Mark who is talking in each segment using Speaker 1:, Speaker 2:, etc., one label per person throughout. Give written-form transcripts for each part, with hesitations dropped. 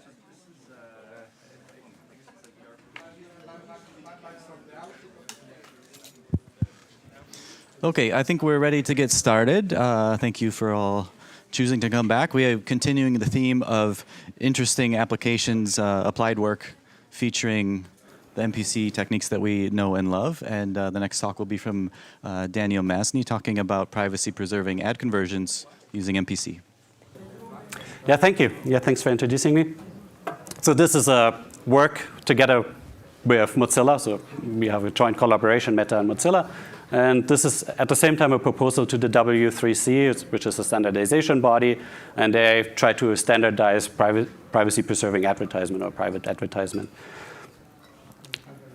Speaker 1: So this is,
Speaker 2: Okay, I think we're ready to get started. Thank you for all choosing to come back. We are continuing the theme of interesting applications, applied work, featuring the MPC techniques that we know and love. And the next talk will be from Daniel Masny, talking about privacy-preserving ad conversions using MPC.
Speaker 3: Yeah, thank you. Yeah, thanks for introducing me. So this is a work together with Mozilla. So we have a joint collaboration, Meta and Mozilla. And this is at the same time a proposal to the W3C, which is a standardization body. And they try to standardize privacy-preserving advertisement or private advertisement.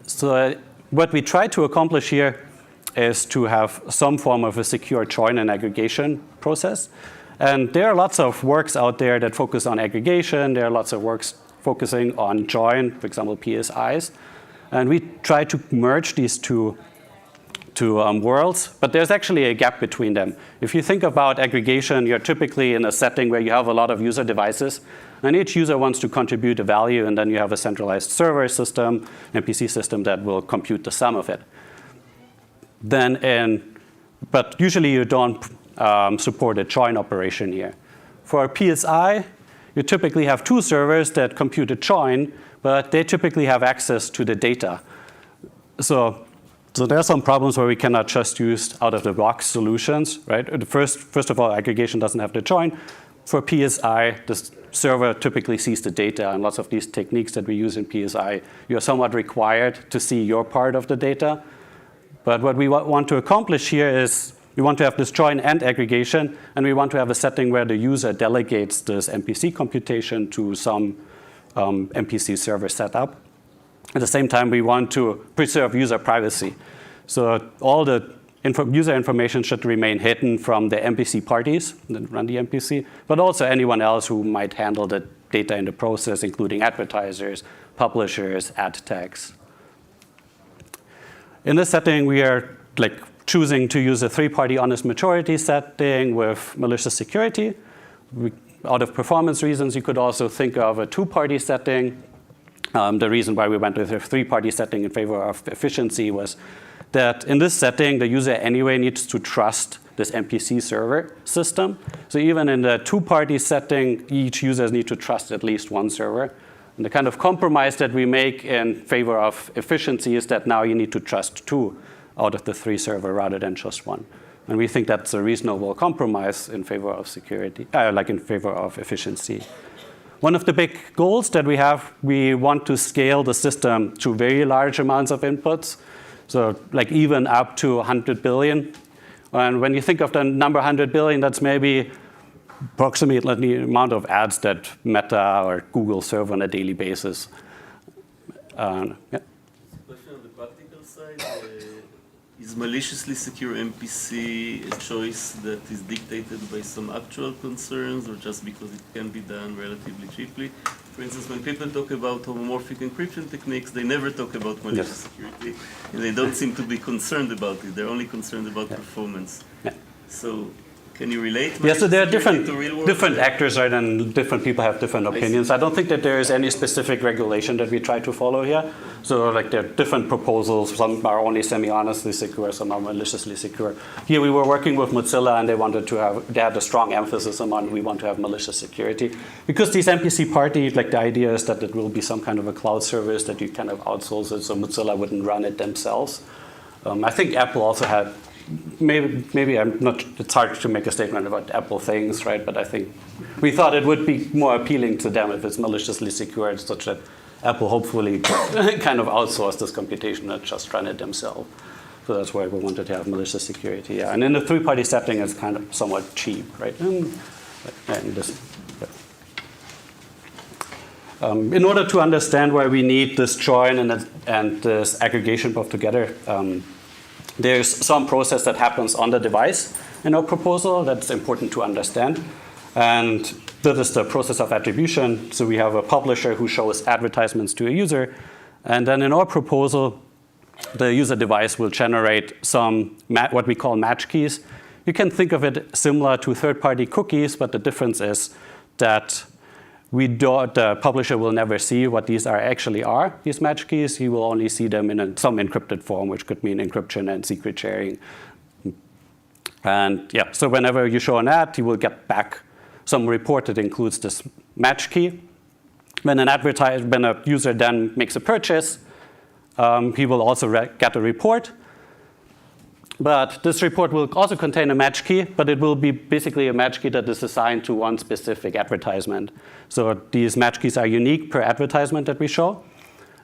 Speaker 3: So what we try to accomplish here is to have some form of a secure join and aggregation process. And there are lots of works out there that focus on aggregation. There are lots of works focusing on join, for example, PSIs. And we try to merge these two worlds, but there's actually a gap between them. If you think about aggregation, you're typically in a setting where you have a lot of user devices, and each user wants to contribute a value, and then you have a centralized server system, MPC system, that will compute the sum of it. But usually you don't support a join operation here. For a PSI, you typically have two servers that compute a join, but they typically have access to the data. So there are some problems where we cannot just use out-of-the-box solutions, right? First of all, aggregation doesn't have the join. For PSI, the server typically sees the data, and lots of these techniques that we use in PSI, you're somewhat required to see your part of the data. But what we want to accomplish here is we want to have this join and aggregation, and we want to have a setting where the user delegates this MPC computation to some MPC server setup. At the same time, we want to preserve user privacy. So all the user information should remain hidden from the MPC parties that run the MPC, but also anyone else who might handle the data in the process, including advertisers, publishers, ad techs. In this setting, we are choosing to use a three-party honest majority setting with malicious security. Out of performance reasons, you could also think of a two-party setting. The reason why we went with a three-party setting in favor of efficiency was that in this setting, the user anyway needs to trust this MPC server system. So even in the two-party setting, each user needs to trust at least one server. And the kind of compromise that we make in favor of efficiency is that now you need to trust two out of the three server rather than just one. And we think that's a reasonable compromise in favor of security, in favor of efficiency. One of the big goals that we have, we want to scale the system to very large amounts of inputs. So even up to 100 billion. And when you think of the number 100 billion, that's maybe approximately the amount of ads that Meta or Google serve on a daily basis.
Speaker 4: Yeah. Question on the practical side. Is maliciously secure MPC a choice that is dictated by some actual concerns or just because it can be done relatively cheaply? For instance, when people talk about homomorphic encryption techniques, they never talk about malicious security. And they don't seem to be concerned about it. They're only concerned about performance. Yeah. So can you relate?
Speaker 3: Yeah, so there are different actors, right, and different people have different opinions. I don't think that there is any specific regulation that we try to follow here. So there are different proposals. Some are only semi-honestly secure, some are maliciously secure. Here we were working with Mozilla, and they had a strong emphasis on we want to have malicious security. Because these MPC parties, the idea is that it will be some kind of a cloud service that you kind of outsource it, so Mozilla wouldn't run it themselves. I think Apple also had. Maybe I'm not. It's hard to make a statement about Apple things, right? But I think we thought it would be more appealing to them if it's maliciously secured, such that Apple hopefully kind of outsourced this computation and just run it themselves. So that's why we wanted to have malicious security. Yeah, and in the three-party setting, it's kind of somewhat cheap, right? In order to understand why we need this join and this aggregation both together. There's some process that happens on the device in our proposal that's important to understand. And that is the process of attribution. So we have a publisher who shows advertisements to a user. And then in our proposal, the user device will generate some what we call match keys. You can think of it similar to third-party cookies, but the difference is that the publisher will never see what these actually are, these match keys. He will only see them in some encrypted form, which could mean encryption and secret sharing. And yeah, so whenever you show an ad, you will get back some report that includes this match key. When a user then makes a purchase, he will also get a report. But this report will also contain a match key, but it will be basically a match key that is assigned to one specific advertisement. So these match keys are unique per advertisement that we show.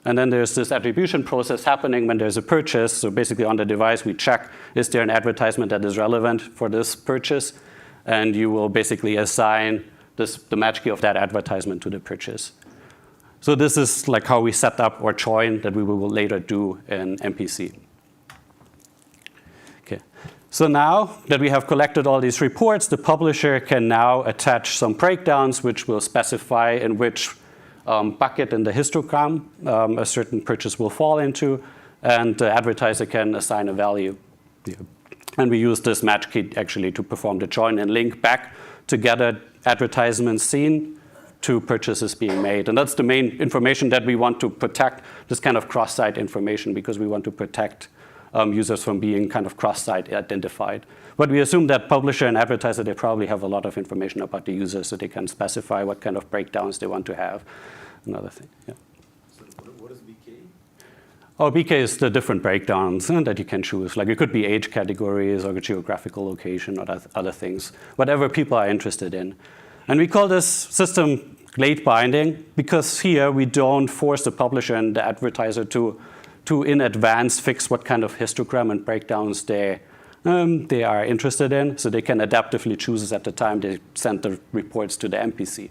Speaker 3: And then there's this attribution process happening when there's a purchase. So basically on the device, we check, is there an advertisement that is relevant for this purchase? And you will basically assign the match key of that advertisement to the purchase. So this is like how we set up or join that we will later do in MPC. Okay. So now that we have collected all these reports, the publisher can now attach some breakdowns which will specify in which bucket in the histogram a certain purchase will fall into, and the advertiser can assign a value. Yeah. And we use this match key actually to perform the join and link back together advertisements seen to purchases being made. And that's the main information that we want to protect, this kind of cross-site information, because we want to protect users from being kind of cross-site identified. But we assume that publisher and advertiser, they probably have a lot of information about the user, so they can specify what kind of breakdowns they want to have. Another thing, yeah.
Speaker 5: So what is BK?
Speaker 3: Oh, BK is the different breakdowns that you can choose. Like it could be age categories or geographical location or other things, whatever people are interested in. And we call this system late binding because here we don't force the publisher and the advertiser to in advance fix what kind of histogram and breakdowns they are interested in, so they can adaptively choose at the time they send the reports to the MPC.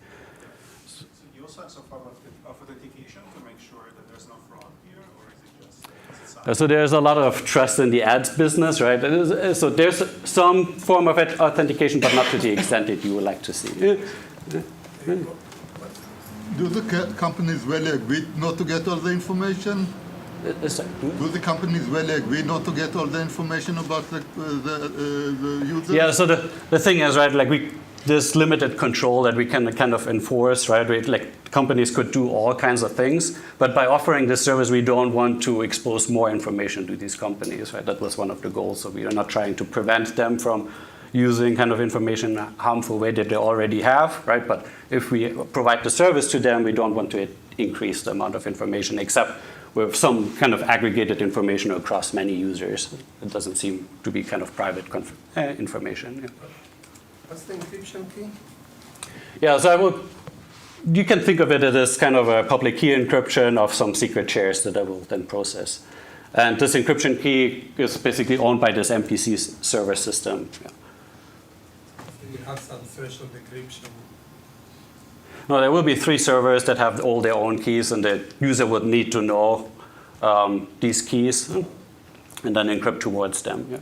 Speaker 1: So you also have some form of authentication to make sure that there's no fraud here, or is it just?
Speaker 3: So there's a lot of trust in the ads business, right? So there's some form of authentication, but not to the extent that you would like to see.
Speaker 6: Do the companies really agree not to get all the information? Do the companies really agree not to get all the information about the users?
Speaker 3: Yeah, so the thing is, right, like there's limited control that we can kind of enforce, right? Like companies could do all kinds of things, but by offering this service, we don't want to expose more information to these companies, right? That was one of the goals. So we are not trying to prevent them from using kind of information in a harmful way that they already have, right? But if we provide the service to them, we don't want to increase the amount of information, except with some kind of aggregated information across many users. It doesn't seem to be kind of private information. Yeah.
Speaker 5: What's the encryption key?
Speaker 3: Yeah, so you can think of it as kind of a public key encryption of some secret shares that I will then process. And this encryption key is basically owned by this MPC server system. Yeah.
Speaker 5: So you have some threshold encryption.
Speaker 3: No, there will be 3 servers that have all their own keys, and the user would need to know these keys and then encrypt towards them. Yeah.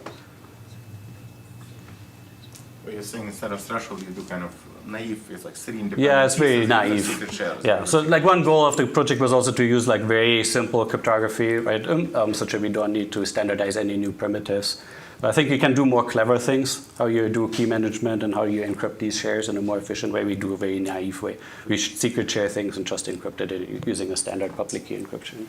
Speaker 7: But you're saying instead of threshold, you do kind of naive, it's like 3 independent.
Speaker 3: Yeah, it's very
Speaker 7: pieces
Speaker 3: naive.
Speaker 7: of secret shares.
Speaker 3: Yeah, so like one goal of the project was also to use like very simple cryptography, right? Such that we don't need to standardize any new primitives. But I think you can do more clever things, how you do key management and how you encrypt these shares in a more efficient way. We do a very naive way. We secret share things and just encrypt it using a standard public key encryption.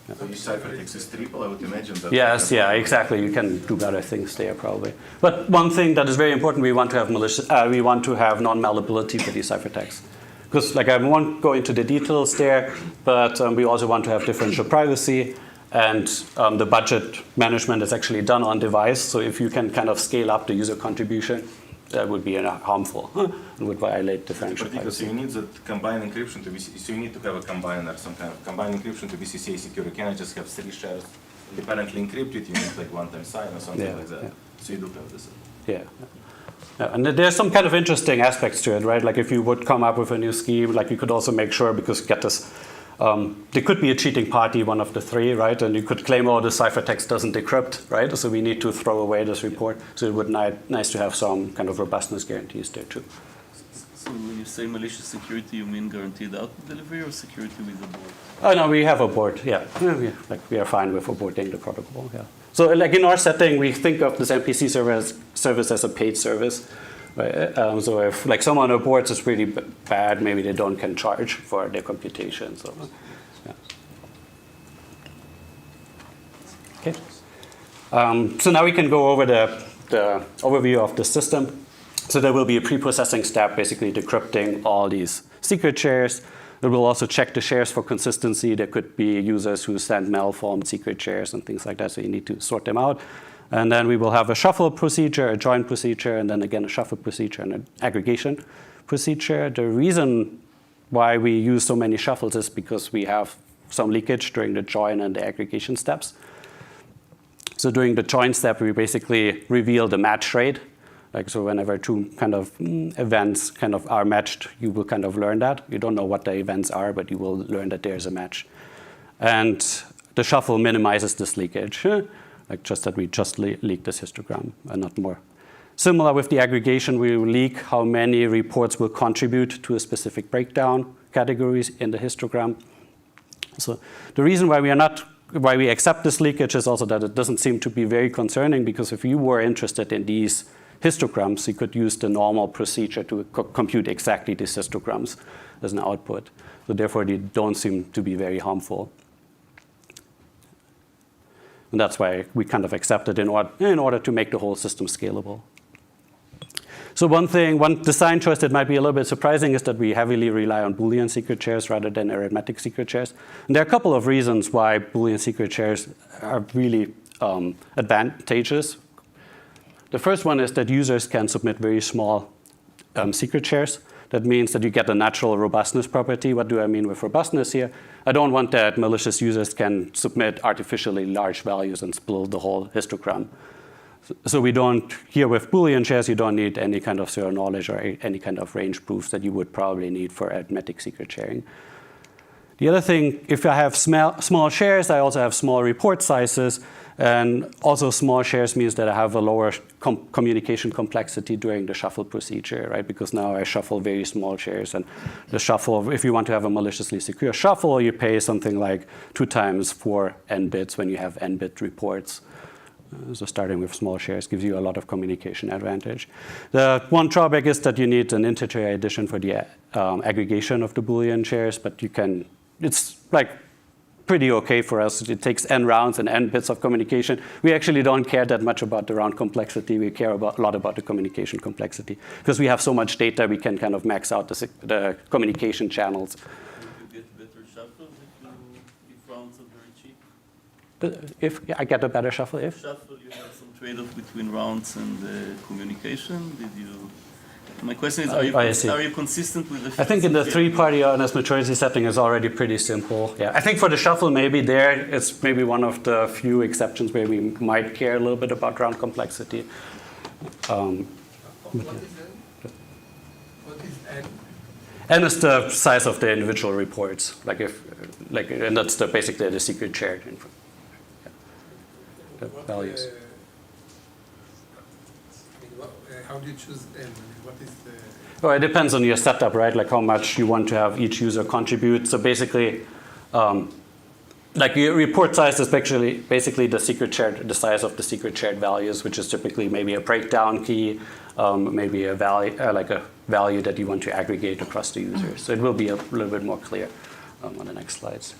Speaker 7: So your ciphertext is triple, I would imagine that.
Speaker 3: Yes, yeah, exactly. You can do better things there probably. But one thing that is very important, we want to have non-malleability for these ciphertexts. Because like I won't go into the details there, but we also want to have differential privacy. And the budget management is actually done on device. So if you can kind of scale up the user contribution, that would be harmful and would violate differential privacy.
Speaker 7: So you need that combined encryption to so you need to have a combiner, some kind of combined encryption to be CCA secure. You cannot just have 3 shares independently encrypted. You need like one-time sign or something like that. Yeah. So you do have this.
Speaker 3: Yeah. And there's some kind of interesting aspects to it, right? Like if you would come up with a new scheme, like you could also make sure, because get this, there could be a cheating party, one of the 3, right? And you could claim, oh, the ciphertext doesn't decrypt, right? So we need to throw away this report. So it would be nice to have some kind of robustness guarantees there too.
Speaker 4: So when you say malicious security, you mean guaranteed output delivery or security with a board?
Speaker 3: Oh, no, we have a board, yeah. We are fine with aborting the protocol, yeah. So like in our setting, we think of this MPC service as a paid service. Right? So if like someone reports is pretty bad, maybe they can charge for their computation. So, yeah. Okay. So now we can go over the overview of the system. So there will be a pre-processing step, basically decrypting all these secret shares. It will also check the shares for consistency. There could be users who send malformed secret shares and things like that, so you need to sort them out. And then we will have a shuffle procedure, a join procedure, and then again a shuffle procedure and an aggregation procedure. The reason why we use so many shuffles is because we have some leakage during the join and the aggregation steps. So during the join step, we basically reveal the match rate. Like, so whenever two kind of events kind of are matched, you will kind of learn that. You don't know what the events are, but you will learn that there's a match. And the shuffle minimizes this leakage, like just that we just leak this histogram and not more. Similar with the aggregation, we will leak how many reports will contribute to a specific breakdown categories in the histogram. So the reason why we accept this leakage is also that it doesn't seem to be very concerning, because if you were interested in these histograms, you could use the normal procedure to compute exactly these histograms as an output. So therefore, they don't seem to be very harmful. And that's why we kind of accept it in order to make the whole system scalable. So one design choice that might be a little bit surprising is that we heavily rely on Boolean secret shares rather than arithmetic secret shares. And there are a couple of reasons why Boolean secret shares are really advantageous. The first one is that users can submit very small secret shares. That means that you get a natural robustness property. What do I mean with robustness here? I don't want that malicious users can submit artificially large values and spill the whole histogram. So we don't, here with Boolean shares, you don't need any kind of zero knowledge or any kind of range proofs that you would probably need for arithmetic secret sharing. The other thing, if I have small shares, I also have small report sizes. And also small shares means that I have a lower communication complexity during the shuffle procedure, right? Because now I shuffle very small shares. And the shuffle, if you want to have a maliciously secure shuffle, you pay something like 2 times 4 n bits when you have n bit reports. So starting with small shares gives you a lot of communication advantage. The one drawback is that you need an integer addition for the aggregation of the Boolean shares, but it's like pretty okay for us. It takes n rounds and n bits of communication. We actually don't care that much about the round complexity. We care a lot about the communication complexity. Because we have so much data, we can kind of max out the communication channels.
Speaker 4: Would you get better shuffles if rounds are very cheap?
Speaker 3: If I get a better shuffle, if?
Speaker 4: Shuffle, you have some trade-off between rounds and communication. My question is, are you consistent with the?
Speaker 3: I think in the 3-party honest majority setting is already pretty simple. Yeah, I think for the shuffle, maybe it's maybe one of the few exceptions where we might care a little bit about round complexity.
Speaker 5: What is N? What is N?
Speaker 3: N is the size of the individual reports, and that's basically the secret shared info. The values.
Speaker 5: How do you choose N? What is the?
Speaker 3: Well, it depends on your setup, right? Like how much you want to have each user contribute. So basically, like your report size is basically the secret shared, the size of the secret shared values, which is typically maybe a breakdown key, maybe a value, like a value that you want to aggregate across the users. So it will be a little bit more clear on the next slides.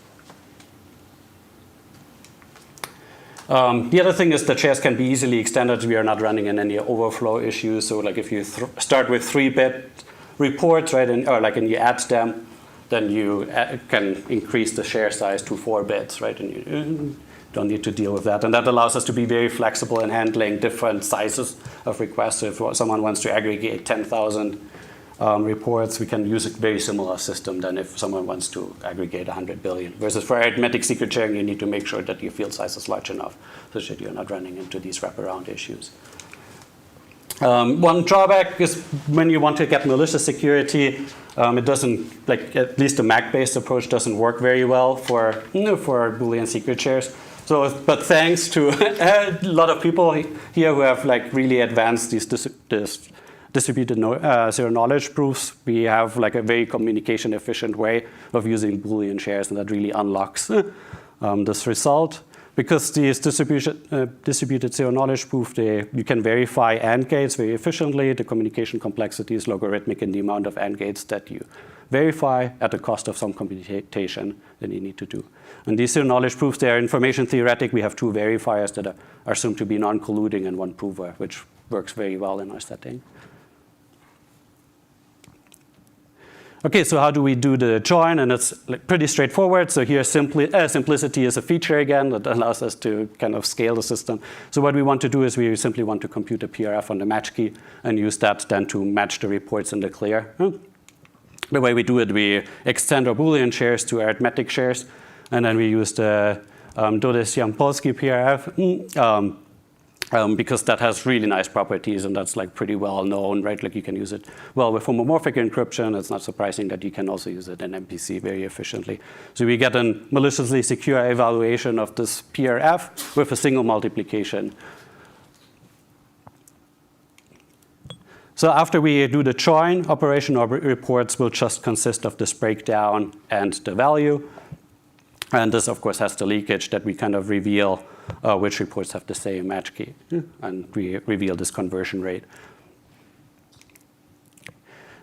Speaker 3: The other thing is that shares can be easily extended. We are not running in any overflow issues. So like if you start with 3-bit reports, right, and you add them, then you can increase the share size to 4 bits, right? And you don't need to deal with that. And that allows us to be very flexible in handling different sizes of requests. So if someone wants to aggregate 10,000 reports, we can use a very similar system than if someone wants to aggregate 100 billion. Versus for arithmetic secret sharing, you need to make sure that your field size is large enough so that you're not running into these wraparound issues. One drawback is when you want to get malicious security, it doesn't, like at least the Mac-based approach doesn't work very well for Boolean secret shares. So, but thanks to a lot of people here who have like really advanced these distributed zero knowledge proofs, we have like a very communication efficient way of using Boolean shares, and that really unlocks this result. because these distributed zero-knowledge proof, you can verify AND gates very efficiently. The communication complexity is logarithmic in the amount of AND gates that you verify at the cost of some computation that you need to do. And these zero-knowledge proofs, they are information theoretic. We have two verifiers that are assumed to be non-colluding and one prover, which works very well in our setting. Okay, so how do we do the join? And it's pretty straightforward. So here simplicity is a feature again that allows us to kind of scale the system. So what we want to do is we simply want to compute a PRF on the match key and use that then to match the reports in the clear. The way we do it, we extend our Boolean shares to arithmetic shares, and then we use the Dodesian-Polski PRF because that has really nice properties, and that's like pretty well known, right? Like you can use it well with homomorphic encryption. It's not surprising that you can also use it in MPC very efficiently. So we get a maliciously secure evaluation of this PRF with a single multiplication. So after we do the join operation, our reports will just consist of this breakdown and the value. And this, of course, has the leakage that we kind of reveal which reports have the same match key. And we reveal this conversion rate.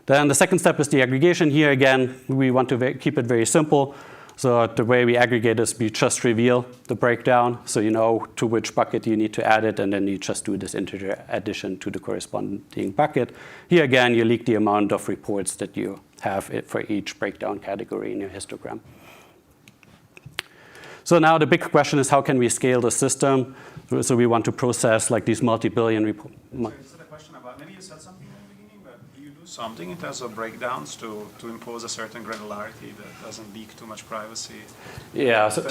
Speaker 3: Then the second step is the aggregation. Here, again, we want to keep it very simple. So the way we aggregate is we just reveal the breakdown. So you know to which bucket you need to add it, and then you just do this integer addition to the corresponding bucket. Here, again, you leak the amount of reports that you have for each breakdown category in your histogram. So now the big question is, how can we scale the system? So we want to process like these multi-billion reports.
Speaker 1: So is it a question about, maybe you said something in the beginning, but do you do something in terms of breakdowns to impose a certain granularity that doesn't leak too much privacy?
Speaker 3: Yeah. So,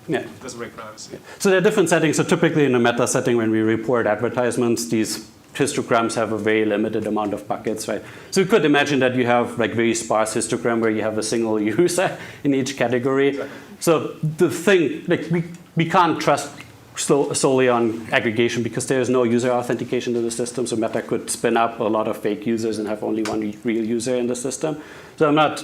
Speaker 1: yeah. Doesn't break privacy.
Speaker 3: Yeah. So there are different settings. So typically in a meta setting, when we report advertisements, these histograms have a very limited amount of buckets, right? So you could imagine that you have like very sparse histogram where you have a single user in each category. Exactly. So the thing, like we can't trust solely on aggregation because there is no user authentication to the system. So Meta could spin up a lot of fake users and have only one real user in the system. So I'm not,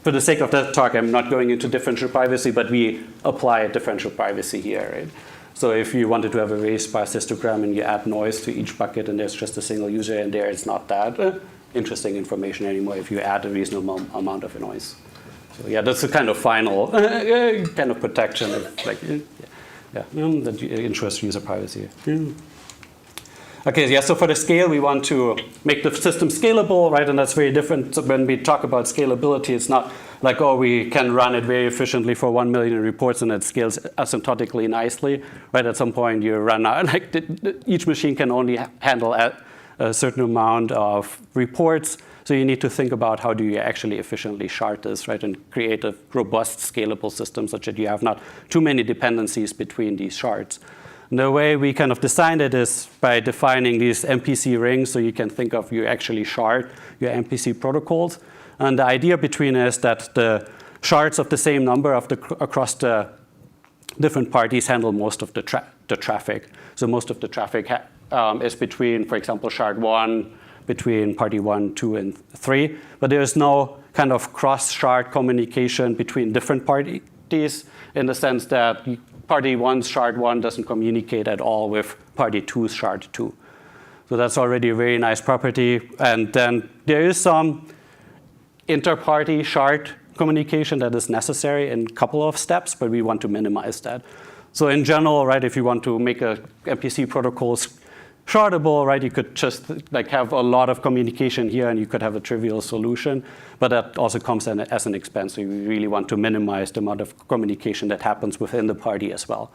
Speaker 3: for the sake of that talk, I'm not going into differential privacy, but we apply a differential privacy here, right? So if you wanted to have a very sparse histogram and you add noise to each bucket and there's just a single user in there, it's not that interesting information anymore if you add a reasonable amount of noise. So yeah, that's the kind of final kind of protection of like, that ensures user privacy. Okay, yeah, so for the scale, we want to make the system scalable, right? And that's very different. So when we talk about scalability, it's not like, oh, we can run it very efficiently for 1 million reports and it scales asymptotically nicely, right? At some point, you run out, like each machine can only handle a certain amount of reports. So you need to think about how do you actually efficiently shard this, right? And create a robust, scalable system such that you have not too many dependencies between these shards. The way we kind of designed it is by defining these MPC rings, so you can think of you actually shard your MPC protocols. And the idea between is that the shards of the same number across the different parties handle most of the traffic. So most of the traffic is between, for example, shard 1, between party 1, 2, and 3. But there is no kind of cross-shard communication between different parties in the sense that party 1's shard 1 doesn't communicate at all with party 2's shard 2. So that's already a very nice property. And then there is some inter-party shard communication that is necessary in a couple of steps, but we want to minimize that. So in general, right, if you want to make a MPC protocols shardable, right, you could just like have a lot of communication here and you could have a trivial solution, but that also comes as an expense. So we really want to minimize the amount of communication that happens within the party as well.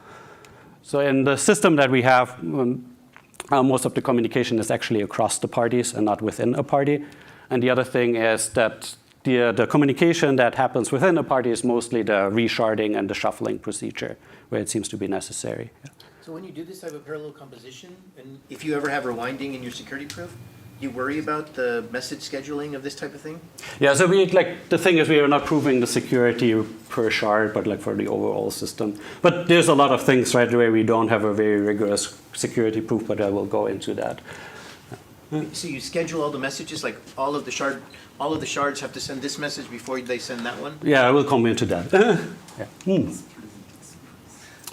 Speaker 3: So in the system that we have, most of the communication is actually across the parties and not within a party. And the other thing is that the communication that happens within a party is mostly the resharding and the shuffling procedure where it seems to be necessary. Yeah.
Speaker 8: So when you do this type of parallel composition, and if you ever have rewinding in your security proof, you worry about the message scheduling of this type of thing?
Speaker 3: Yeah, so the thing is we are not proving the security per shard, but like for the overall system. But there's a lot of things, right, where we don't have a very rigorous security proof, but I will go into that.
Speaker 8: So you schedule all the messages, like all of the shards have to send this message before they send that one?
Speaker 3: Yeah, I will come into that. Yeah.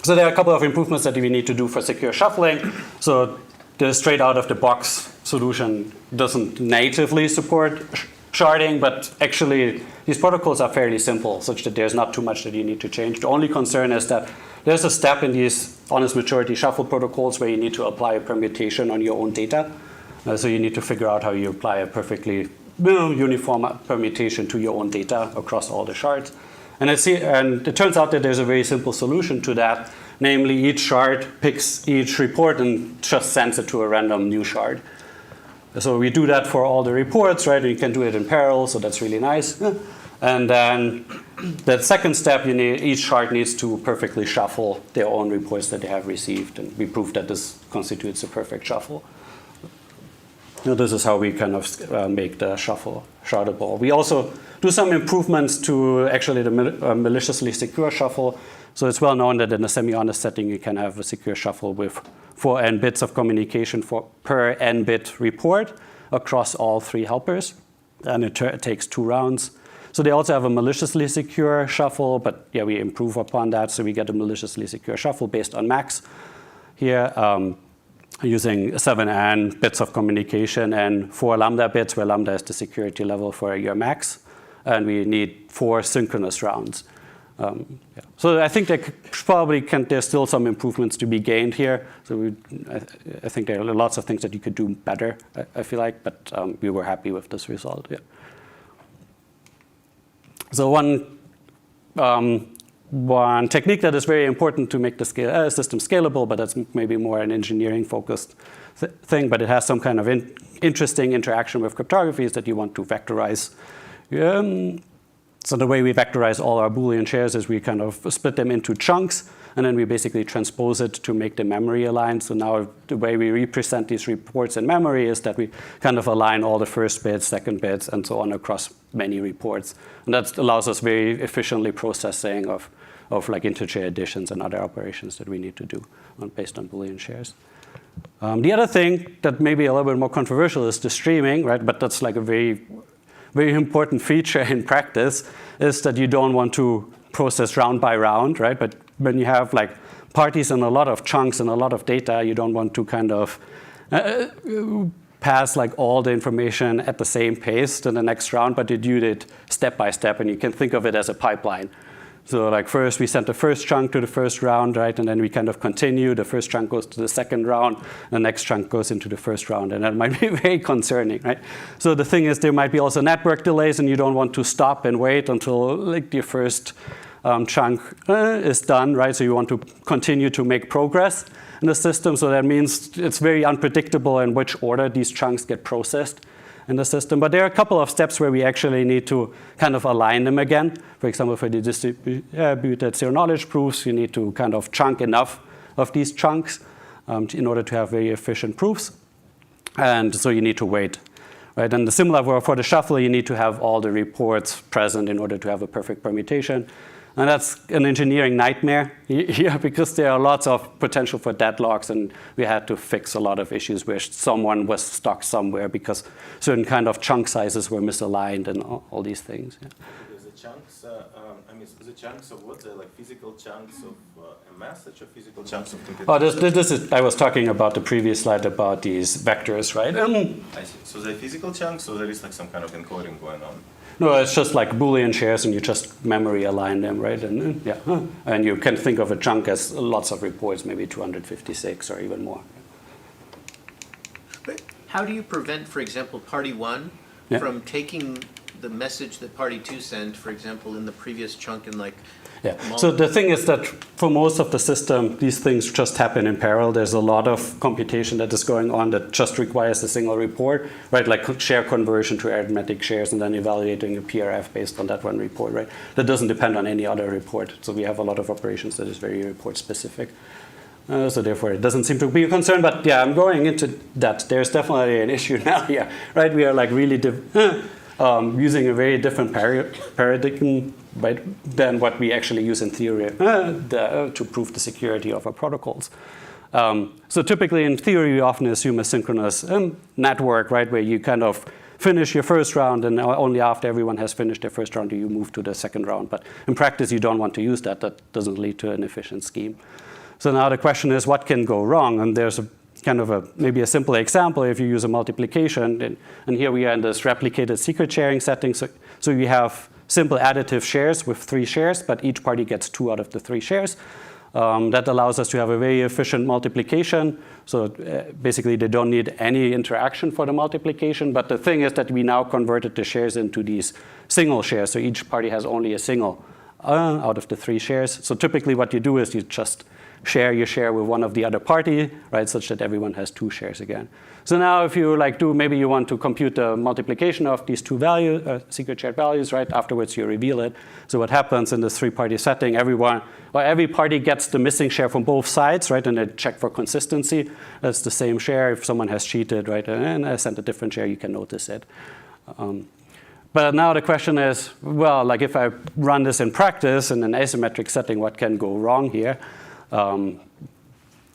Speaker 3: So there are a couple of improvements that we need to do for secure shuffling. So the straight out of the box solution doesn't natively support sharding, but actually these protocols are fairly simple, such that there's not too much that you need to change. The only concern is that there's a step in these honest majority shuffle protocols where you need to apply a permutation on your own data. So you need to figure out how you apply a perfectly uniform permutation to your own data across all the shards. And it turns out that there's a very simple solution to that. Namely, each shard picks each report and just sends it to a random new shard. So we do that for all the reports, right? And you can do it in parallel, so that's really nice. And then the second step, each shard needs to perfectly shuffle their own reports that they have received. And we proved that this constitutes a perfect shuffle. Now, this is how we kind of make the shuffle shardable. We also do some improvements to actually the maliciously secure shuffle. So it's well known that in a semi-honest setting, you can have a secure shuffle with 4 n bits of communication per n bit report across all 3 helpers. And it takes 2 rounds. So they also have a maliciously secure shuffle, but yeah, we improve upon that. So we get a maliciously secure shuffle based on max here, using 7 n bits of communication and 4 lambda bits, where lambda is the security level for your max. And we need 4 synchronous rounds. Yeah. So I think there's still some improvements to be gained here. So I think there are lots of things that you could do better, I feel like, but we were happy with this result. Yeah. So one technique that is very important to make the system scalable, but that's maybe more an engineering-focused thing, but it has some kind of interesting interaction with cryptography, is that you want to vectorize. So the way we vectorize all our Boolean shares is we kind of split them into chunks, and then we basically transpose it to make the memory aligned. So now the way we represent these reports in memory is that we kind of align all the first bits, second bits, and so on across many reports. And that allows us very efficiently processing of like integer additions and other operations that we need to do based on Boolean shares. The other thing that may be a little bit more controversial is the streaming, right? But that's like a very important feature in practice, is that you don't want to process round by round, right? But when you have like parties and a lot of chunks and a lot of data, you don't want to kind of pass like all the information at the same pace to the next round, but you do it step by step, and you can think of it as a pipeline. So like first we send the first chunk to the first round, right? And then we kind of continue. The first chunk goes to the second round. The next chunk goes into the first round. And that might be very concerning, right? So the thing is, there might be also network delays, and you don't want to stop and wait until like your first chunk is done, right? So you want to continue to make progress in the system. So that means it's very unpredictable in which order these chunks get processed in the system. But there are a couple of steps where we actually need to kind of align them again. For example, for the distributed zero-knowledge proofs, you need to kind of chunk enough of these chunks in order to have very efficient proofs. And so you need to wait. Right? And the similar for the shuffle, you need to have all the reports present in order to have a perfect permutation. And that's an engineering nightmare here, because there are lots of potential for deadlocks, and we had to fix a lot of issues where someone was stuck somewhere because certain kind of chunk sizes were misaligned and all these things. Yeah.
Speaker 7: The chunks, the chunks of what? They're like physical chunks of a message or physical chunks of computation?
Speaker 3: Oh, this is, I was talking about the previous slide about these vectors, right?
Speaker 7: I see. So they're physical chunks, so there is like some kind of encoding going on?
Speaker 3: No, it's just like Boolean shares, and you just memory align them, right? And yeah, and you can think of a chunk as lots of reports, maybe 256 or even more.
Speaker 8: But how do you prevent, for example, party 1 from taking the message that party 2 sent, for example, in the previous chunk and like?
Speaker 3: Yeah. So the thing is that for most of the system, these things just happen in parallel. There's a lot of computation that is going on that just requires a single report, right? Like share conversion to arithmetic shares and then evaluating a PRF based on that one report, right? That doesn't depend on any other report. So we have a lot of operations that is very report specific. So therefore, it doesn't seem to be a concern. But yeah, I'm going into that. There's definitely an issue now here, right? We are like really using a very different paradigm, right, than what we actually use in theory to prove the security of our protocols. So typically in theory, we often assume a synchronous network, right, where you kind of finish your first round, and only after everyone has finished their first round do you move to the second round. But in practice, you don't want to use that. That doesn't lead to an efficient scheme. So now the question is, what can go wrong? And there's a kind of maybe a simple example if you use a multiplication. And here we are in this replicated secret sharing setting. So you have simple additive shares with 3 shares, but each party gets 2 out of the 3 shares. That allows us to have a very efficient multiplication. So basically, they don't need any interaction for the multiplication. But the thing is that we now converted the shares into these single shares. So each party has only a single out of the 3 shares. So typically, what you do is you just share your share with one of the other party, right, such that everyone has 2 shares again. So now if you maybe you want to compute the multiplication of these 2 values, secret shared values, right? Afterwards, you reveal it. So what happens in this 3-party setting, every party gets the missing share from both sides, right? And they check for consistency. That's the same share. If someone has cheated, right, and I sent a different share, you can notice it. But now the question is, well, like if I run this in practice in an asymmetric setting, what can go wrong here?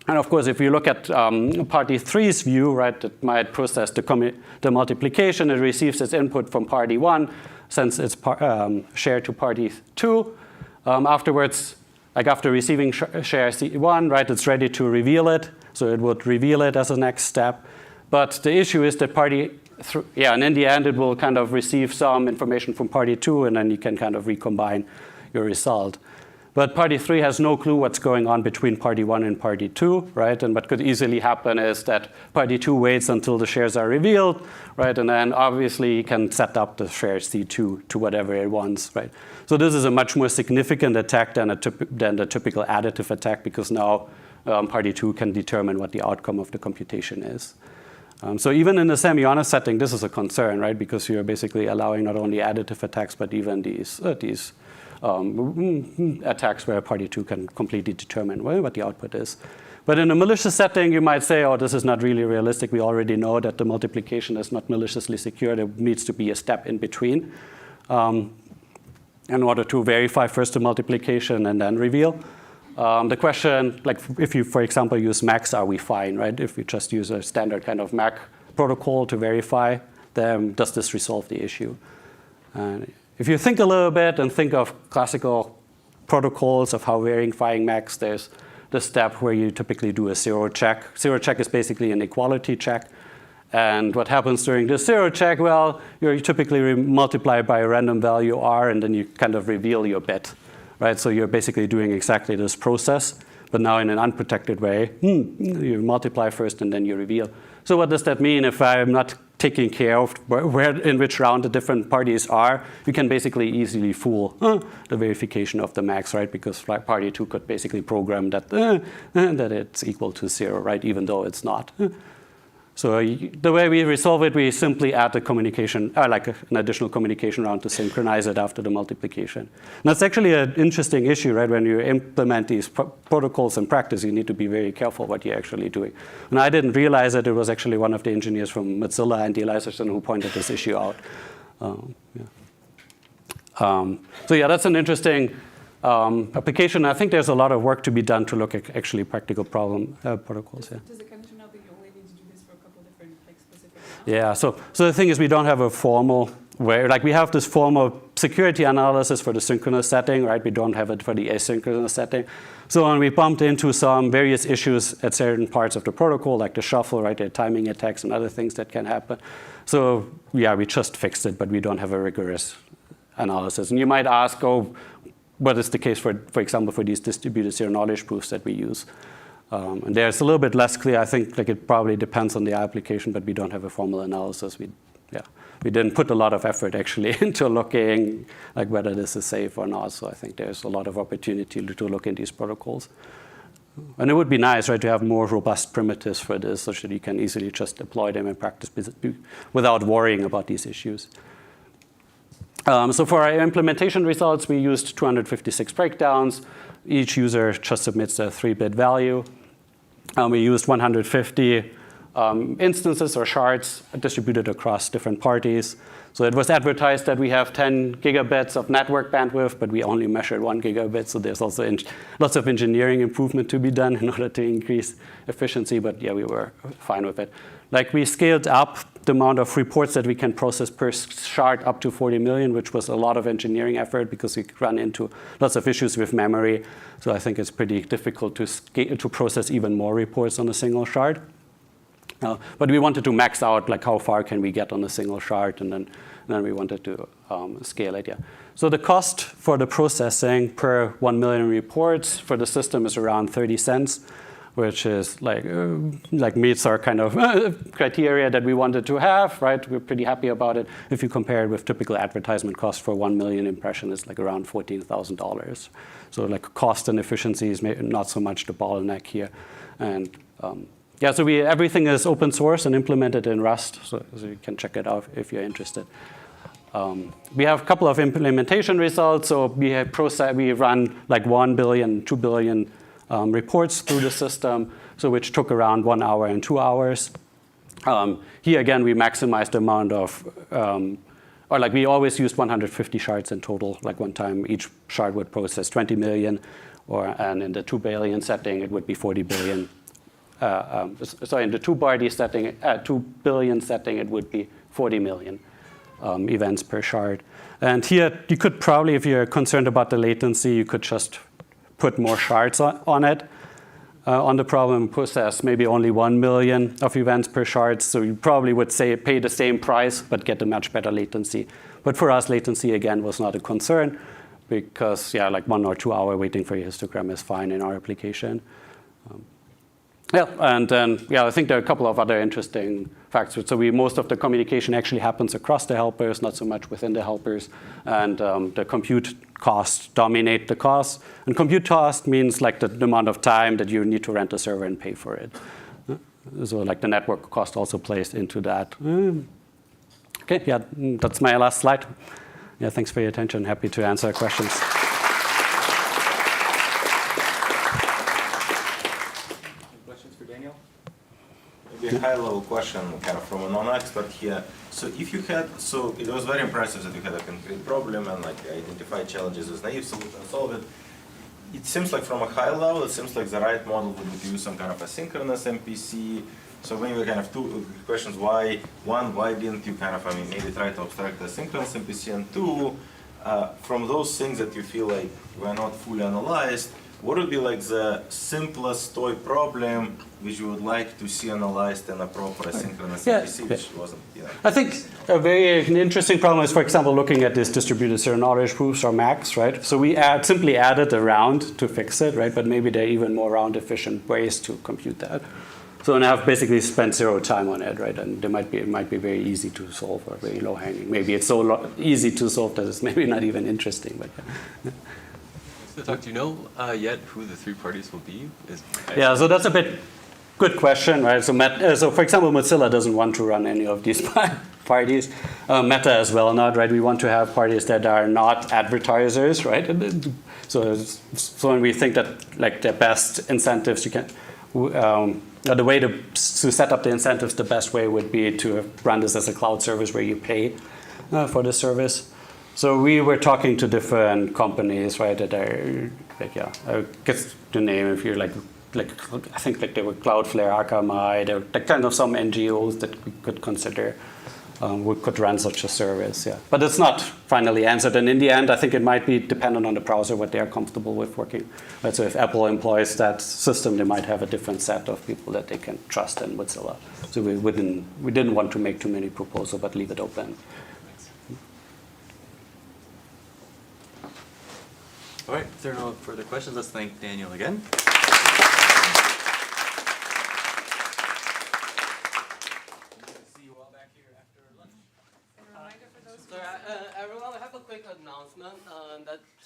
Speaker 3: And of course, if you look at party 3's view, right, it might process the multiplication. It receives its input from party 1, sends its share to party 2. Afterwards, like after receiving share C1, right, it's ready to reveal it. So it would reveal it as a next step. But the issue is that and in the end, it will kind of receive some information from party 2, and then you can kind of recombine your result. But party 3 has no clue what's going on between party 1 and party 2, right? And what could easily happen is that party 2 waits until the shares are revealed, right? And then obviously you can set up the share C2 to whatever it wants, right? So this is a much more significant attack than the typical additive attack, because now party 2 can determine what the outcome of the computation is. So even in the semi-honest setting, this is a concern, right? Because you're basically allowing not only additive attacks, but even these attacks where party 2 can completely determine what the output is. But in a malicious setting, you might say, oh, this is not really realistic. We already know that the multiplication is not maliciously secure. There needs to be a step in between in order to verify first the multiplication and then reveal. The question, like if you, for example, use MACs, are we fine, right? If you just use a standard kind of MAC protocol to verify, then does this resolve the issue? And if you think a little bit and think of classical protocols of how verifying MACs, there's the step where you typically do a 0 check. 0 check is basically an equality check. And what happens during the 0 check? Well, you typically multiply by a random value R, and then you kind of reveal your bit, right? So you're basically doing exactly this process, but now in an unprotected way. You multiply first, and then you reveal. So what does that mean if I'm not taking care of in which round the different parties are? You can basically easily fool the verification of the MACs, right? Because party 2 could basically program that it's equal to 0, right? Even though it's not. So the way we resolve it, we simply add the communication, like an additional communication round to synchronize it after the multiplication. And that's actually an interesting issue, right? When you implement these protocols in practice, you need to be very careful what you're actually doing. And I didn't realize that it was actually one of the engineers from Mozilla and Eliasson who pointed this issue out. So yeah, that's an interesting application. I think there's a lot of work to be done to look at actually practical problem protocols. Yeah.
Speaker 9: Does it kind of turn out that you only need to do this for a couple different specific amounts?
Speaker 3: Yeah, so the thing is we don't have a formal way, like we have this formal security analysis for the synchronous setting, right? We don't have it for the asynchronous setting. So when we bumped into some various issues at certain parts of the protocol, like the shuffle, right, the timing attacks and other things that can happen. So yeah, we just fixed it, but we don't have a rigorous analysis. And you might ask, oh, what is the case for example, for these distributed zero knowledge proofs that we use? And there's a little bit less clear. I think like it probably depends on the application, but we don't have a formal analysis. We didn't put a lot of effort actually into looking like whether this is safe or not. So I think there's a lot of opportunity to look in these protocols. And it would be nice, right, to have more robust primitives for this, so that you can easily just deploy them in practice without worrying about these issues. So for our implementation results, we used 256 breakdowns. Each user just submits a 3-bit value. We used 150 instances or shards distributed across different parties. So it was advertised that we have 10 gigabits of network bandwidth, but we only measured 1 gigabit. So there's also lots of engineering improvement to be done in order to increase efficiency. But yeah, we were fine with it. Like we scaled up the amount of reports that we can process per shard up to 40 million, which was a lot of engineering effort because we run into lots of issues with memory. So I think it's pretty difficult to process even more reports on a single shard. But we wanted to max out like how far can we get on a single shard, and then we wanted to scale it. Yeah. So the cost for the processing per 1 million reports for the system is around 30 cents. Which is like meets our kind of criteria that we wanted to have, right? We're pretty happy about it. If you compare it with typical advertisement cost for 1 million impression, it's like around $14,000. So like cost and efficiency is not so much the bottleneck here. And yeah, so everything is open source and implemented in Rust, so you can check it out if you're interested. We have a couple of implementation results. So we run like 1 billion, 2 billion reports through the system, so which took around 1 hour and 2 hours. Here again, we maximized the amount of, or like we always used 150 shards in total. Like one time, each shard would process 20 million, and in the 2 billion setting, it would be 40 billion. So in the 2 billion setting, it would be 40 million events per shard. And here, you could probably, if you're concerned about the latency, you could just put more shards on it. On the problem, process maybe only 1 million of events per shard. So you probably would pay the same price, but get a much better latency. But for us, latency, again, was not a concern because, yeah, like 1 or 2 hour waiting for your histogram is fine in our application. Yeah, and then, yeah, I think there are a couple of other interesting facts. So most of the communication actually happens across the helpers, not so much within the helpers. And the compute costs dominate the costs. And compute cost means like the amount of time that you need to rent a server and pay for it. So like the network cost also plays into that. Okay, yeah, that's my last slide. Yeah, thanks for your attention. Happy to answer questions.
Speaker 7: Maybe a high-level question, kind of from a non-expert here. So if you had, so it was very impressive that you had a concrete problem and like identified challenges with naive solution and solve it. It seems like from a high level, it seems like the right model would be to use some kind of asynchronous MPC. So maybe kind of two questions: why didn't you kind of, maybe try to abstract the synchronous MPC, and two, from those things that you feel like were not fully analyzed, what would be like the simplest toy problem which you would like to see analyzed in a proper asynchronous MPC, which wasn't?
Speaker 3: I think an interesting problem is, for example, looking at this distributed zero knowledge proofs or MACs, right? So we simply added a round to fix it, right? But maybe there are even more round efficient ways to compute that. So and I've basically spent 0 time on it, right? And it might be very easy to solve or very low hanging. Maybe it's so easy to solve that it's maybe not even interesting, but yeah.
Speaker 10: So, do you know yet who the 3 parties will be?
Speaker 3: Yeah, so that's a bit good question, right? So, for example, Mozilla doesn't want to run any of these parties. Meta as well not, right? We want to have parties that are not advertisers, right? So when we think that like the best incentives you can, the way to set up the incentives, the best way would be to run this as a cloud service where you pay for the service. So we were talking to different companies, right? That are like, yeah, I guess the name if you're like I think like there were Cloudflare, Akamai, there were kind of some NGOs that we could consider we could run such a service, yeah. But it's not finally answered, and in the end, I think it might be dependent on the browser what they are comfortable with working. Right? So if Apple employs that system, they might have a different set of people that they can trust in Mozilla. So we didn't want to make too many proposals, but leave it open.
Speaker 10: All right, if there are no further questions, let's thank Daniel again.